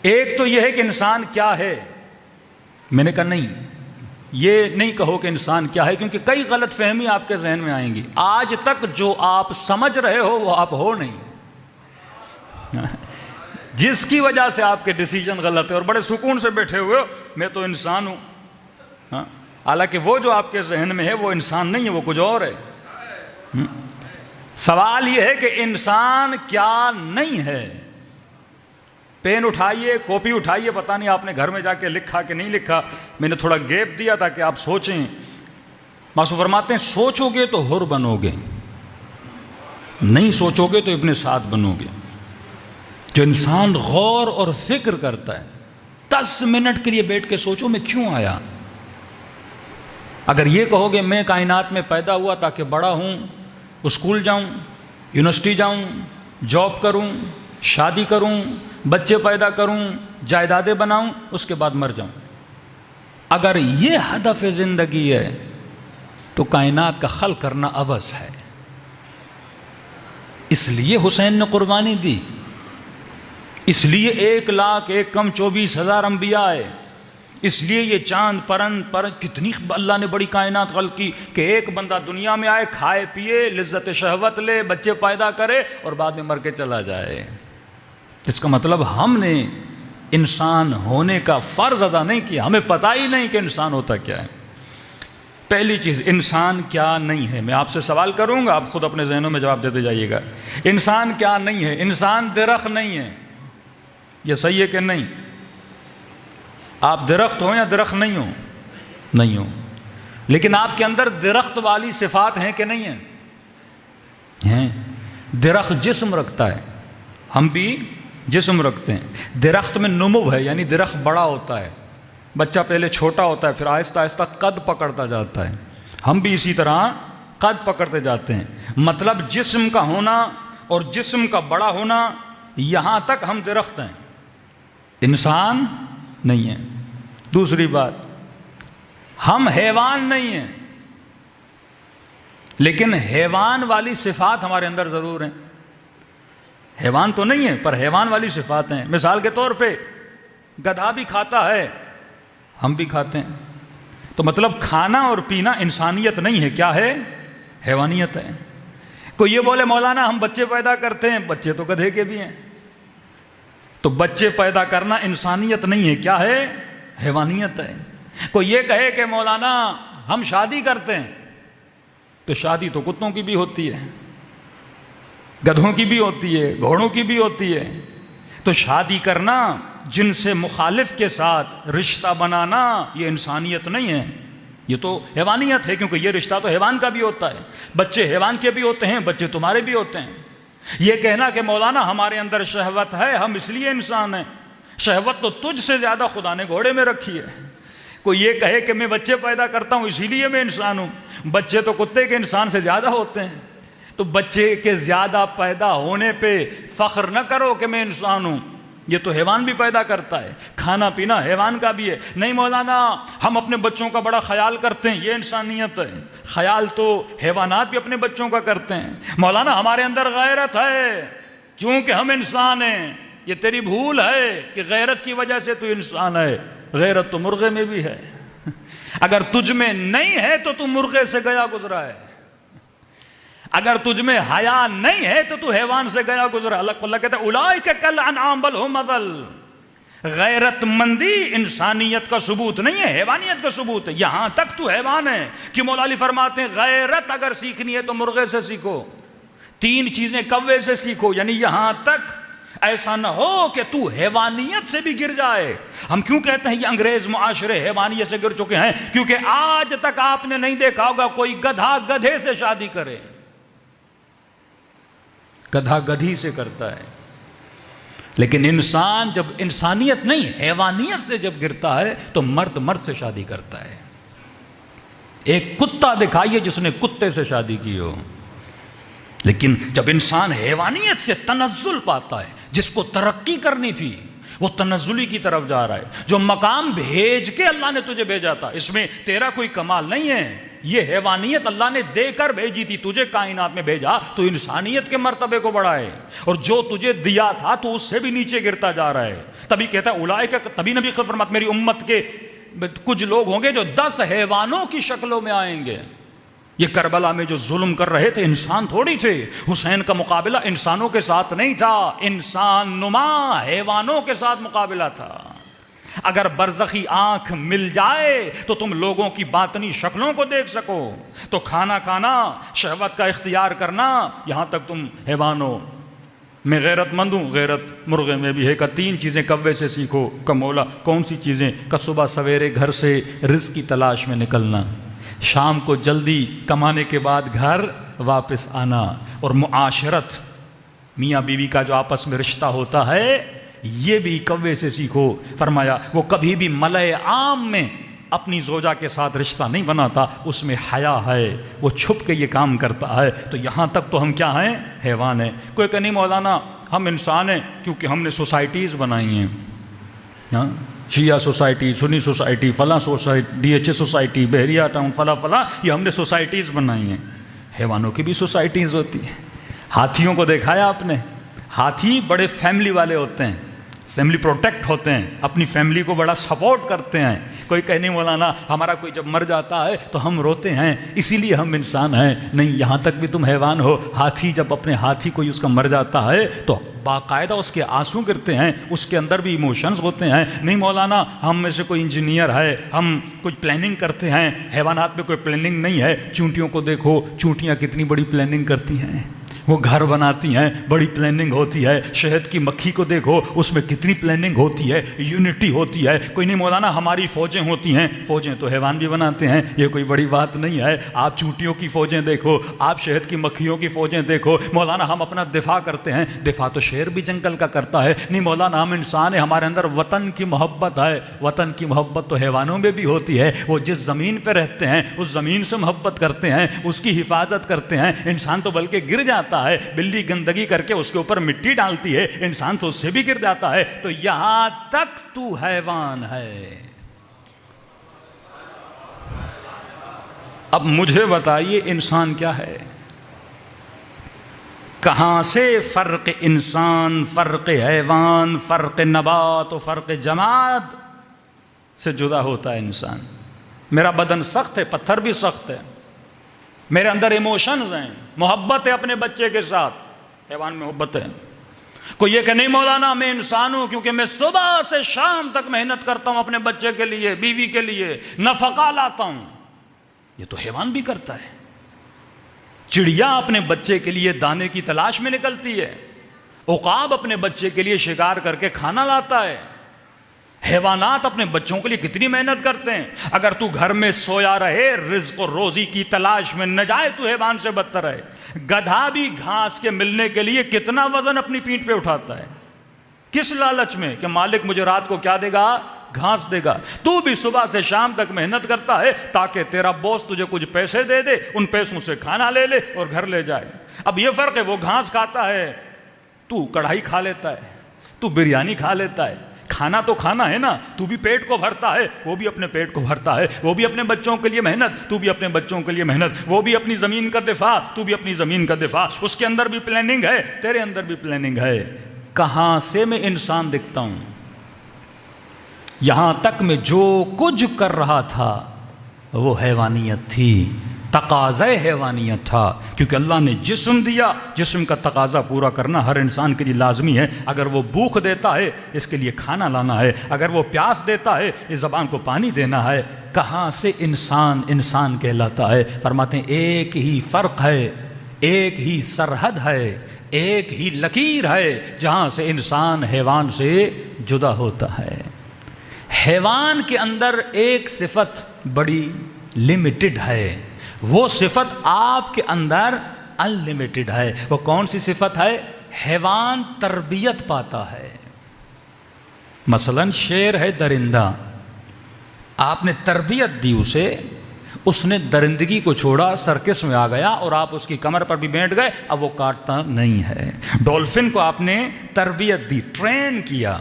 ایک تو یہ ہے کہ انسان کیا ہے. میں نے کہا نہیں، یہ نہیں کہو کہ انسان کیا ہے، کیونکہ کئی غلط فہمی آپ کے ذہن میں آئیں گی. آج تک جو آپ سمجھ رہے ہو وہ آپ ہو نہیں، جس کی وجہ سے آپ کے ڈیسیجن غلط ہے اور بڑے سکون سے بیٹھے ہوئے ہو میں تو انسان ہوں. حالانکہ وہ جو آپ کے ذہن میں ہے وہ انسان نہیں ہے، وہ کچھ اور ہے. سوال یہ ہے کہ انسان کیا نہیں ہے. پین اٹھائیے، کاپی اٹھائیے، پتہ نہیں آپ نے گھر میں جا کے لکھا کہ نہیں لکھا، میں نے تھوڑا گیپ دیا تھا کہ آپ سوچیں. معصوم فرماتے ہیں سوچو گے تو حر بنو گے، نہیں سوچو گے تو ابن سعد بنو گے. جو انسان غور اور فکر کرتا ہے 10 منٹ کے لیے بیٹھ کے سوچو میں کیوں آیا. اگر یہ کہو گے میں کائنات میں پیدا ہوا تاکہ بڑا ہوں، اسکول جاؤں، یونیورسٹی جاؤں، جاب کروں، شادی کروں، بچے پیدا کروں، جائیدادیں بناؤں، اس کے بعد مر جاؤں، اگر یہ ہدف زندگی ہے تو کائنات کا خلق کرنا عبث ہے. اس لیے حسین نے قربانی دی، اس لیے 1,01,24,000 انبیاء آئے، اس لیے یہ چاند پرند پر کتنی اللہ نے بڑی کائنات خلق کی کہ ایک بندہ دنیا میں آئے، کھائے پیے، لذت شہوت لے، بچے پیدا کرے اور بعد میں مر کے چلا جائے. اس کا مطلب ہم نے انسان ہونے کا فرض ادا نہیں کیا، ہمیں پتہ ہی نہیں کہ انسان ہوتا کیا ہے. پہلی چیز، انسان کیا نہیں ہے. میں آپ سے سوال کروں گا، آپ خود اپنے ذہنوں میں جواب دیتے جائیے گا. انسان کیا نہیں ہے؟ انسان درخت نہیں ہے. یہ صحیح ہے کہ نہیں؟ آپ درخت ہوں یا درخت نہیں ہوں؟ نہیں ہوں. لیکن آپ کے اندر درخت والی صفات ہیں کہ نہیں ہیں؟ ہیں. درخت جسم رکھتا ہے، ہم بھی جسم رکھتے ہیں. درخت میں نمو ہے، یعنی درخت بڑا ہوتا ہے. بچہ پہلے چھوٹا ہوتا ہے، پھر آہستہ آہستہ قد پکڑتا جاتا ہے. ہم بھی اسی طرح قد پکڑتے جاتے ہیں. مطلب جسم کا ہونا اور جسم کا بڑا ہونا، یہاں تک ہم درخت ہیں، انسان نہیں ہیں. دوسری بات، ہم حیوان نہیں ہیں، لیکن حیوان والی صفات ہمارے اندر ضرور ہیں. حیوان تو نہیں ہے پر حیوان والی صفات ہیں. مثال کے طور پہ گدھا بھی کھاتا ہے، ہم بھی کھاتے ہیں. تو مطلب کھانا اور پینا انسانیت نہیں ہے، کیا ہے؟ حیوانیت ہے. کوئی یہ بولے مولانا ہم بچے پیدا کرتے ہیں، بچے تو گدھے کے بھی ہیں. تو بچے پیدا کرنا انسانیت نہیں ہے، کیا ہے؟ حیوانیت ہے. کوئی یہ کہے کہ مولانا ہم شادی کرتے ہیں، تو شادی تو کتوں کی بھی ہوتی ہے، گدھوں کی بھی ہوتی ہے، گھوڑوں کی بھی ہوتی ہے. تو شادی کرنا، جن سے مخالف کے ساتھ رشتہ بنانا، یہ انسانیت نہیں ہے، یہ تو حیوانیت ہے. کیونکہ یہ رشتہ تو حیوان کا بھی ہوتا ہے. بچے حیوان کے بھی ہوتے ہیں، بچے تمہارے بھی ہوتے ہیں. یہ کہنا کہ مولانا ہمارے اندر شہوت ہے، ہم اس لیے انسان ہیں، شہوت تو تجھ سے زیادہ خدا نے گھوڑے میں رکھی ہے. کوئی یہ کہے کہ میں بچے پیدا کرتا ہوں اسی لیے میں انسان ہوں، بچے تو کتے کے انسان سے زیادہ ہوتے ہیں. تو بچے کے زیادہ پیدا ہونے پہ فخر نہ کرو کہ میں انسان ہوں، یہ تو حیوان بھی پیدا کرتا ہے. کھانا پینا حیوان کا بھی ہے. نہیں مولانا ہم اپنے بچوں کا بڑا خیال کرتے ہیں، یہ انسانیت ہے. خیال تو حیوانات بھی اپنے بچوں کا کرتے ہیں. مولانا ہمارے اندر غیرت ہے کیونکہ ہم انسان ہیں، یہ تیری بھول ہے کہ غیرت کی وجہ سے تو انسان ہے. غیرت تو مرغے میں بھی ہے. اگر تجھ میں نہیں ہے تو تو مرغے سے گیا گزرا ہے. اگر تجھ میں حیا نہیں ہے تو حیوان سے گیا گزرا. اللہ کہتا ہے اولئک کالانعام بل ھم اضل. غیرت مندی انسانیت کا ثبوت نہیں ہے، حیوانیت کا ثبوت ہے. یہاں تک تو حیوان ہے کہ مولا علی فرماتے ہیں غیرت اگر سیکھنی ہے تو مرغے سے سیکھو، 3 چیزیں کوے سے سیکھو. یعنی یہاں تک ایسا نہ ہو کہ تو حیوانیت سے بھی گر جائے. ہم کیوں کہتے ہیں یہ انگریز معاشرے حیوانیت سے گر چکے ہیں؟ کیونکہ آج تک آپ نے نہیں دیکھا ہوگا کوئی گدھا گدھے سے شادی کرے. گدھا گدھی سے کرتا ہے. لیکن انسان جب انسانیت نہیں حیوانیت سے جب گرتا ہے تو مرد مرد سے شادی کرتا ہے. ایک کتا دکھائیے جس نے کتے سے شادی کی ہو. لیکن جب انسان حیوانیت سے تنزل پاتا ہے، جس کو ترقی کرنی تھی وہ تنزلی کی طرف جا رہا ہے، جو مقام بھیج کے اللہ نے تجھے بھیجا تھا، اس میں تیرا کوئی کمال نہیں ہے، یہ حیوانیت اللہ نے دے کر بھیجی تھی، تجھے کائنات میں بھیجا تو انسانیت کے مرتبے کو بڑھائے، اور جو تجھے دیا تھا تو اس سے بھی نیچے گرتا جا رہا ہے۔ تبھی کہتا ہے اولئک، تبھی نبی خود فرماتے میری امت کے کچھ لوگ ہوں گے جو 10 حیوانوں کی شکلوں میں آئیں گے۔ یہ کربلا میں جو ظلم کر رہے تھے انسان تھوڑی تھے، حسین کا مقابلہ انسانوں کے ساتھ نہیں تھا، انسان نما حیوانوں کے ساتھ مقابلہ تھا۔ اگر برزخی آنکھ مل جائے تو تم لوگوں کی باطنی شکلوں کو دیکھ سکو، تو کھانا کھانا، شہوت کا اختیار کرنا، یہاں تک تم حیوانوں میں غیرت مند ہوں، غیرت مرغے میں بھی ہے کہ 3 چیزیں کوے سے سیکھو۔ کمولا کون سی چیزیں؟ کہ صبح سویرے گھر سے رزق کی تلاش میں نکلنا، شام کو جلدی کمانے کے بعد گھر واپس آنا، اور معاشرت، میاں بیوی کا جو آپس میں رشتہ ہوتا ہے یہ بھی کوے سے سیکھو۔ فرمایا وہ کبھی بھی ملئ عام میں اپنی زوجہ کے ساتھ رشتہ نہیں بناتا، اس میں حیا ہے، وہ چھپ کے یہ کام کرتا ہے۔ تو یہاں تک تو ہم کیا ہیں؟ حیوان ہیں۔ کوئی کہ نہیں مولانا ہم انسان ہیں کیونکہ ہم نے سوسائٹیز بنائی ہیں، ہاں شیعہ سوسائٹی، سنی سوسائٹی، فلاں society, D H A society, Bahria town, فلاں یہ ہم نے سوسائٹیز بنائی ہیں۔ حیوانوں کی بھی سوسائٹیز ہوتی ہیں۔ ہاتھیوں کو دیکھا ہے آپ نے؟ ہاتھی بڑے فیملی والے ہوتے ہیں، فیملی پروٹیکٹ ہوتے ہیں، اپنی فیملی کو بڑا سپورٹ کرتے ہیں۔ کوئی کہنے مولانا ہمارا کوئی جب مر جاتا ہے تو ہم روتے ہیں اسی لیے ہم انسان ہیں، نہیں، یہاں تک بھی تم حیوان ہو۔ ہاتھی جب اپنے ہاتھی کوئی اس کا مر جاتا ہے تو باقاعدہ اس کے آنسو گرتے ہیں، اس کے اندر بھی ایموشنز ہوتے ہیں۔ نہیں مولانا ہم میں سے کوئی انجینئر ہے، ہم کچھ پلاننگ کرتے ہیں، حیوانات میں کوئی پلاننگ نہیں ہے۔ چونٹیوں کو دیکھو، چونٹیاں کتنی بڑی پلاننگ کرتی ہیں، وہ گھر بناتی ہیں، بڑی پلاننگ ہوتی ہے۔ شہد کی مکھی کو دیکھو، اس میں کتنی پلاننگ ہوتی ہے، یونٹی ہوتی ہے۔ کوئی نہیں مولانا ہماری فوجیں ہوتی ہیں، فوجیں تو حیوان بھی بناتے ہیں، یہ کوئی بڑی بات نہیں ہے۔ آپ چونٹیوں کی فوجیں دیکھو، آپ شہد کی مکھیوں کی فوجیں دیکھو۔ مولانا ہم اپنا دفاع کرتے ہیں، دفاع تو شیر بھی جنگل کا کرتا ہے۔ نہیں مولانا ہم انسان ہیں، ہمارے اندر وطن کی محبت ہے، وطن کی محبت تو حیوانوں میں بھی ہوتی ہے۔ وہ جس زمین پہ رہتے ہیں اس زمین سے محبت کرتے ہیں، اس کی حفاظت کرتے ہیں۔ انسان تو بلکہ گر جاتا ہے، بلی گندگی کر کے اس کے اوپر مٹی ڈالتی ہے، انسان تو اس سے بھی گر جاتا ہے۔ تو یہاں تک تو حیوان ہے۔ اب مجھے بتائیے انسان کیا ہے؟ کہاں سے فرق انسان، فرق حیوان، فرق نبات و فرق جماد سے جدا ہوتا ہے انسان؟ میرا بدن سخت ہے، پتھر بھی سخت ہے، میرے اندر ایموشنز ہیں، محبت ہے اپنے بچے کے ساتھ، حیوان میں محبت ہے۔ کوئی یہ کہ نہیں مولانا میں انسان ہوں کیونکہ میں صبح سے شام تک محنت کرتا ہوں اپنے بچے کے لیے، بیوی کے لیے، نفقہ لاتا ہوں، یہ تو حیوان بھی کرتا ہے۔ چڑیا اپنے بچے کے لیے دانے کی تلاش میں نکلتی ہے، عقاب اپنے بچے کے لیے شکار کر کے کھانا لاتا ہے۔ حیوانات اپنے بچوں کے لیے کتنی محنت کرتے ہیں۔ اگر تو گھر میں سویا رہے، رزق و روزی کی تلاش میں نہ جائے تو حیوان سے بدتر ہے۔ گدھا بھی گھاس کے ملنے کے لیے کتنا وزن اپنی پیٹھ پہ اٹھاتا ہے، کس لالچ میں کہ مالک مجھے رات کو کیا دے گا؟ گھاس دے گا۔ تو بھی صبح سے شام تک محنت کرتا ہے تاکہ تیرا باس تجھے کچھ پیسے دے دے، ان پیسوں سے کھانا لے لے اور گھر لے جائے۔ اب یہ فرق ہے، وہ گھاس کھاتا ہے، تو کڑھائی کھا لیتا ہے، تو بریانی کھا لیتا ہے۔ کھانا تو کھانا ہے نا، تو بھی پیٹ کو بھرتا ہے، وہ بھی اپنے پیٹ کو بھرتا ہے، وہ بھی اپنے بچوں کے لیے محنت، تو بھی اپنے بچوں کے لیے محنت، وہ بھی اپنی زمین کا دفاع، تو بھی اپنی زمین کا دفاع۔ اس کے اندر بھی پلاننگ ہے، تیرے اندر بھی پلاننگ ہے۔ کہاں سے میں انسان دکھتا ہوں؟ یہاں تک میں جو کچھ کر رہا تھا وہ حیوانیت تھی، تقاضا حیوانیت تھا، کیونکہ اللہ نے جسم دیا، جسم کا تقاضا پورا کرنا ہر انسان کے لیے لازمی ہے۔ اگر وہ بھوک دیتا ہے اس کے لیے کھانا لانا ہے، اگر وہ پیاس دیتا ہے اس زبان کو پانی دینا ہے۔ کہاں سے انسان انسان کہلاتا ہے؟ فرماتے ہیں ایک ہی فرق ہے، ایک ہی سرحد ہے، ایک ہی لکیر ہے جہاں سے انسان حیوان سے جدا ہوتا ہے۔ حیوان کے اندر ایک صفت بڑی لمیٹڈ ہے، وہ صفت آپ کے اندر انلمیٹڈ ہے۔ وہ کون سی صفت ہے؟ حیوان تربیت پاتا ہے۔ مثلا شیر ہے درندہ، آپ نے تربیت دی اسے، اس نے درندگی کو چھوڑا، سرکس میں آ گیا اور آپ اس کی کمر پر بھی بیٹھ گئے، اب وہ کاٹتا نہیں ہے۔ ڈولفن کو آپ نے تربیت دی، ٹرین کیا،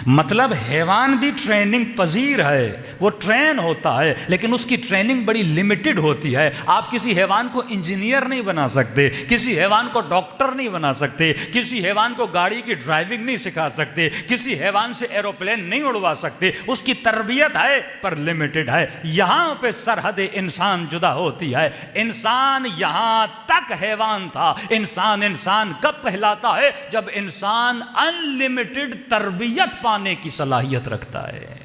مطلب حیوان بھی ٹریننگ پذیر ہے، وہ ٹرین ہوتا ہے، لیکن اس کی ٹریننگ بڑی لمیٹڈ ہوتی ہے۔ آپ کسی حیوان کو انجینئر نہیں بنا سکتے، کسی حیوان کو ڈاکٹر نہیں بنا سکتے، کسی حیوان کو گاڑی کی ڈرائیونگ نہیں سکھا سکتے، کسی حیوان سے ایروپلین نہیں اڑوا سکتے۔ اس کی تربیت ہے پر لمیٹڈ ہے۔ یہاں پہ سرحد انسان جدا ہوتی ہے۔ انسان یہاں تک حیوان تھا۔ انسان کب کہلاتا ہے؟ جب انسان انلمیٹڈ تربیت پانے کی صلاحیت رکھتا ہے۔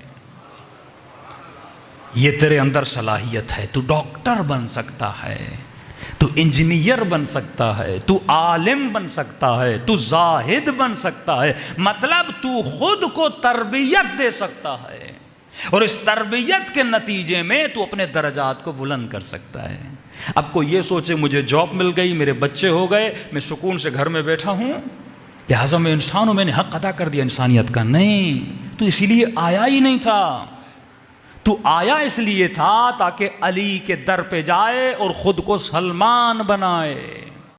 یہ تیرے اندر صلاحیت ہے، تو ڈاکٹر بن سکتا ہے، تو انجینئر بن سکتا ہے، تو عالم بن سکتا ہے، تو زاہد بن سکتا ہے، مطلب تو خود کو تربیت دے سکتا ہے، اور اس تربیت کے نتیجے میں تو اپنے درجات کو بلند کر سکتا ہے۔ اب کوئی یہ سوچے مجھے جاب مل گئی، میرے بچے ہو گئے، میں سکون سے گھر میں بیٹھا ہوں، لہٰذا میں انسان ہوں، میں نے حق ادا کر دیا انسانیت کا۔ نہیں، تو اسی لیے آیا ہی نہیں تھا۔ تو آیا اس لیے تھا تاکہ علی کے در پہ جائے اور خود کو سلمان بنائے۔